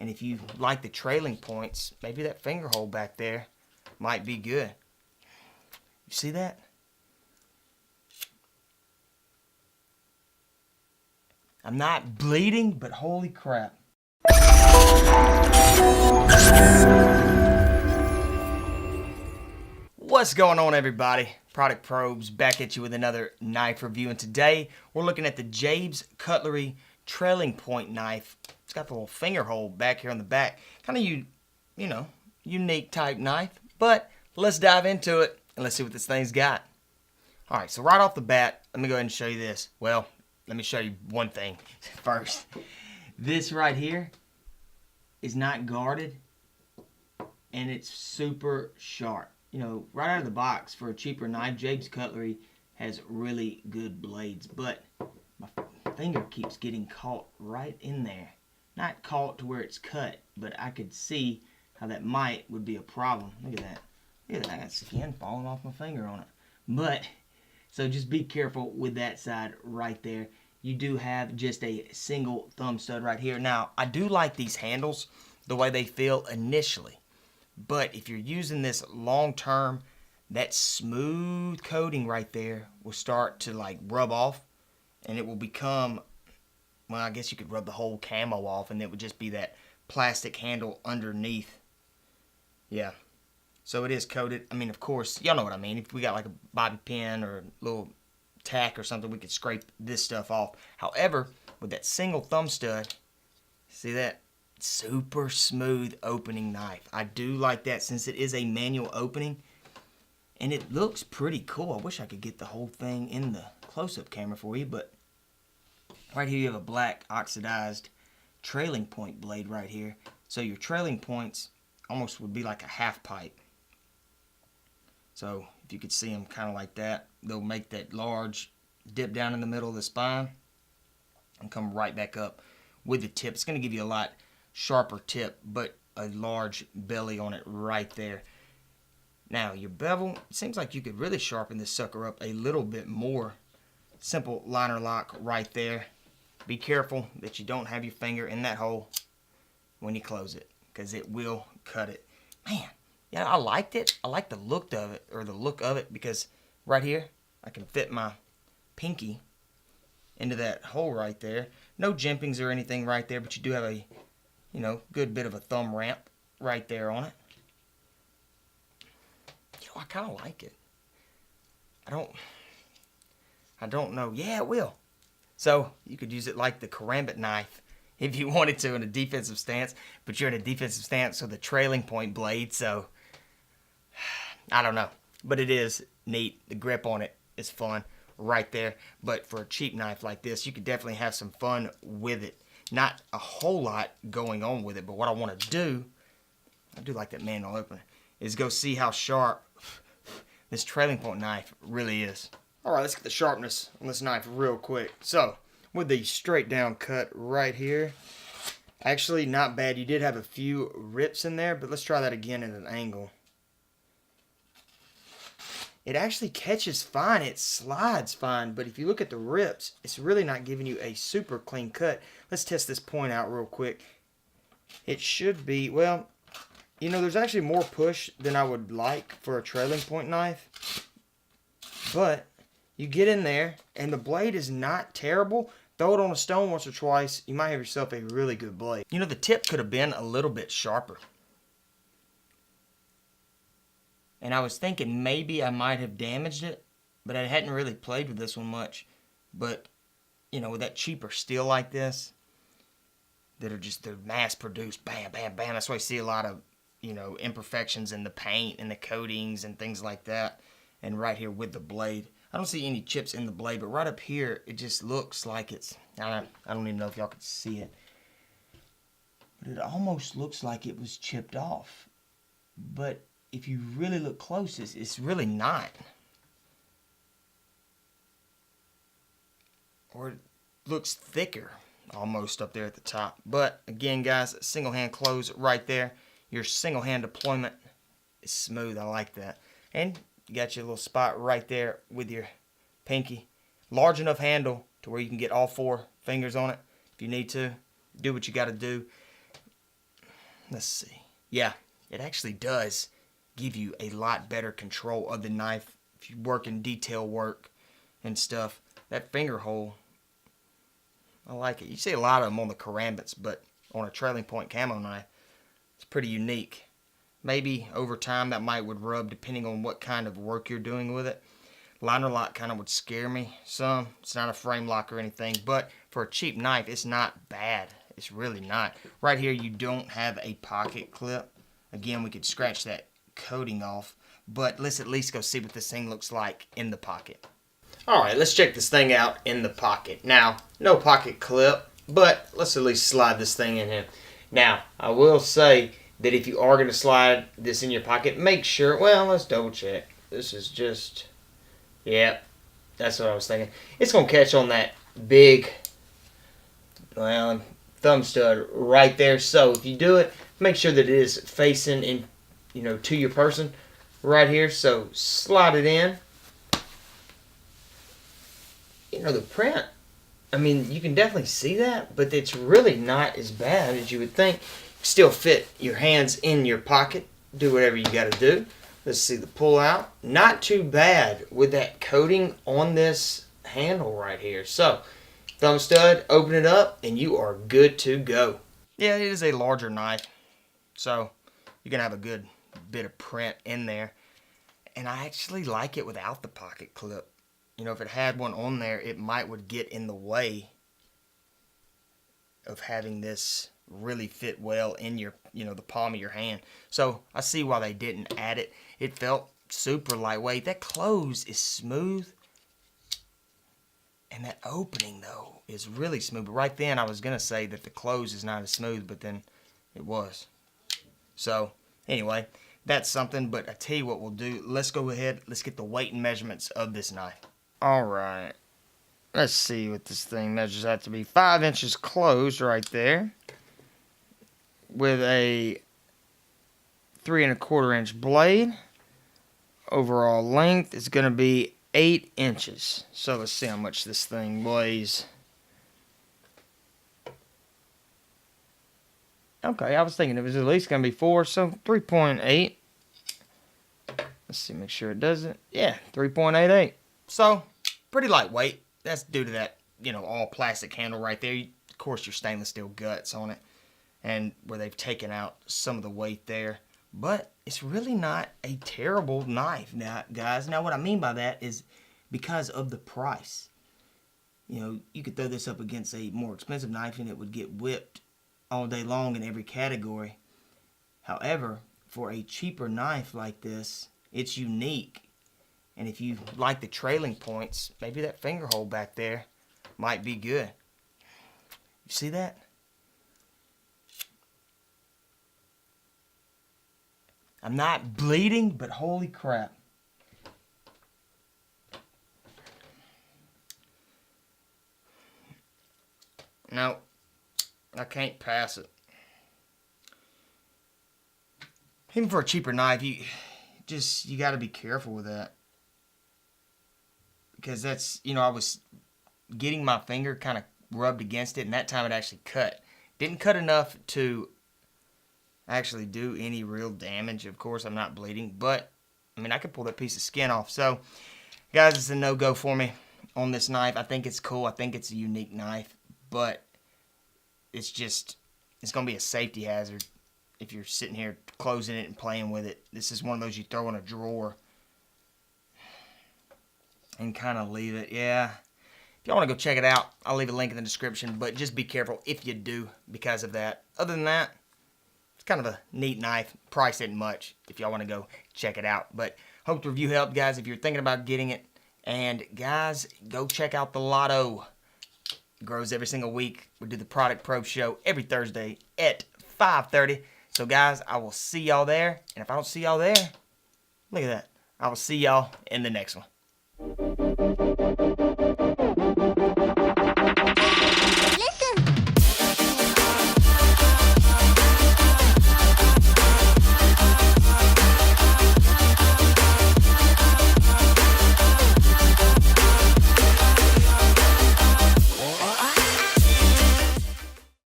And if you like the trailing points, maybe that finger hole back there might be good. You see that? I'm not bleeding, but holy crap. What's going on, everybody? Product Probes back at you with another knife review, and today we're looking at the Jabe's Cutlery trailing point knife. It's got the little finger hole back here on the back. Kind of unique type knife, but let's dive into it and let's see what this thing's got. All right, so right off the bat, let me go ahead and show you this. Well, let me show you one thing first. This right here is not guarded, and it's super sharp. You know, right out of the box, for a cheaper knife, Jabe's Cutlery has really good blades, but my finger keeps getting caught right in there. Not caught to where it's cut, but I could see how that would be a problem. Look at that. Look at that. I got skin falling off my finger on it. But, so just be careful with that side right there. You do have just a single thumb stud right here. Now, I do like these handles, the way they feel initially. But if you're using this long term, that smooth coating right there will start to like rub off, and it will become, well, I guess you could rub the whole camo off and it would just be that plastic handle underneath. Yeah. So it is coated. I mean, of course, y'all know what I mean. If we got like a bobby pin or a little tack or something, we could scrape this stuff off. However, with that single thumb stud, see that? Super smooth opening knife. I do like that since it is a manual opening, and it looks pretty cool. I wish I could get the whole thing in the close-up camera for you, but right here you have a black oxidized trailing point blade right here. So your trailing points almost would be like a half pipe. So if you could see them kind of like that, they'll make that large dip down in the middle of the spine and come right back up with the tip. It's going to give you a lot sharper tip, but a large belly on it right there. Now your bevel, it seems like you could really sharpen this sucker up a little bit more. Simple liner lock right there. Be careful that you don't have your finger in that hole when you close it, because it will cut it. Man, yeah, I liked it. I like the look of it, because right here I can fit my pinky into that hole right there. No jimpings or anything right there, but you do have a good bit of a thumb ramp right there on it. I kind of like it. I don't know. Yeah, it will. So you could use it like the karambit knife if you wanted to in a defensive stance, but you're in a defensive stance with a trailing point blade, so I don't know. But it is neat. The grip on it is fun right there. But for a cheap knife like this, you could definitely have some fun with it. Not a whole lot going on with it, but what I want to do, I do like that manual opener, is go see how sharp this trailing point knife really is. Alright, let's get the sharpness on this knife real quick. So, with the straight down cut right here, actually not bad. You did have a few rips in there, but let's try that again at an angle. It actually catches fine, it slides fine, but if you look at the rips, it's really not giving you a super clean cut. Let's test this point out real quick. It should be, well, there's actually more push than I would like for a trailing point knife, but you get in there, and the blade is not terrible. Throw it on a stone once or twice, you might have yourself a really good blade. The tip could have been a little bit sharper. And I was thinking maybe I might have damaged it, but I hadn't really played with this one much. But, with that cheaper steel like this, they're mass produced, bam, bam, bam. That's why I see a lot of, imperfections in the paint and the coatings and things like that. And right here with the blade, I don't see any chips in the blade, but right up here, it just looks like it's, I don't even know if y'all can see it. But it almost looks like it was chipped off. But if you really look close, it's really not. Or it looks thicker almost up there at the top. But again, guys, single hand close right there. Your single hand deployment is smooth. I like that. And you got your little spot right there with your pinky. Large enough handle to where you can get all 4 fingers on it if you need to. Do what you got to do. Let's see. Yeah, it actually does give you a lot better control of the knife if you work in detail work and stuff. That finger hole, I like it. You see a lot of them on the karambits, but on a trailing point camo knife, it's pretty unique. Maybe over time that would rub depending on what kind of work you're doing with it. Liner lock kind of would scare me some. It's not a frame lock or anything, but for a cheap knife, it's not bad. It's really not. Right here, you don't have a pocket clip. Again, we could scratch that coating off, but let's at least go see what this thing looks like in the pocket. Alright, let's check this thing out in the pocket. Now, no pocket clip, but let's at least slide this thing in here. Now, I will say that if you are going to slide this in your pocket, make sure, well, let's double check. This is just, yeah, that's what I was thinking. It's going to catch on that big, well, thumb stud right there. So if you do it, make sure that it is facing in, to your person right here. So slide it in. The print, I mean, you can definitely see that, but it's really not as bad as you would think. Still fit your hands in your pocket. Do whatever you got to do. Let's see the pull out. Not too bad with that coating on this handle right here. So, thumb stud, open it up, and you are good to go. Yeah, it is a larger knife, so you can have a good bit of print in there. And I actually like it without the pocket clip. If it had one on there, it would get in the way of having this really fit well in your, the palm of your hand. So I see why they didn't add it. It felt super lightweight. That close is smooth. And that opening, though, is really smooth. But right then, I was going to say that the close is not as smooth, but then it was. So, anyway, that's something. But I tell you what we'll do. Let's go ahead. Let's get the weight and measurements of this knife. Alright, let's see what this thing measures out to be. 5 inches closed right there. With a 3 1/4 inch blade. Overall length is going to be 8 inches. So let's see how much this thing weighs. Okay, I was thinking it was at least going to be 4, so 3.8. Let's see, make sure it does it. Yeah, 3.88. So, pretty lightweight. That's due to that, all plastic handle right there. Of course, your stainless steel guts on it. And where they've taken out some of the weight there. But it's really not a terrible knife now, guys. Now, what I mean by that is because of the price. You could throw this up against a more expensive knife and it would get whipped all day long in every category. However, for a cheaper knife like this, it's unique. And if you like the trailing points, maybe that finger hole back there might be good. You see that? I'm not bleeding, but holy crap. No, I can't pass it. Even for a cheaper knife, you got to be careful with that. Because that's, I was getting my finger kind of rubbed against it, and that time it actually cut. Didn't cut enough to actually do any real damage. Of course, I'm not bleeding, but, I could pull that piece of skin off. So, guys, it's a no-go for me on this knife. I think it's cool. I think it's a unique knife, but it's going to be a safety hazard if you're sitting here closing it and playing with it. This is one of those you throw in a drawer and kind of leave it. Yeah. If y'all want to go check it out, I'll leave a link in the description, but just be careful if you do because of that. Other than that, it's kind of a neat knife. Price isn't much if y'all want to go check it out. But hope the review helped, guys, if you're thinking about getting it. And, guys, go check out the Lotto. It grows every single week. We do the Product Probe show every Thursday at 5:30. So, guys, I will see y'all there. And if I don't see y'all there, look at that. I will see y'all in the next one.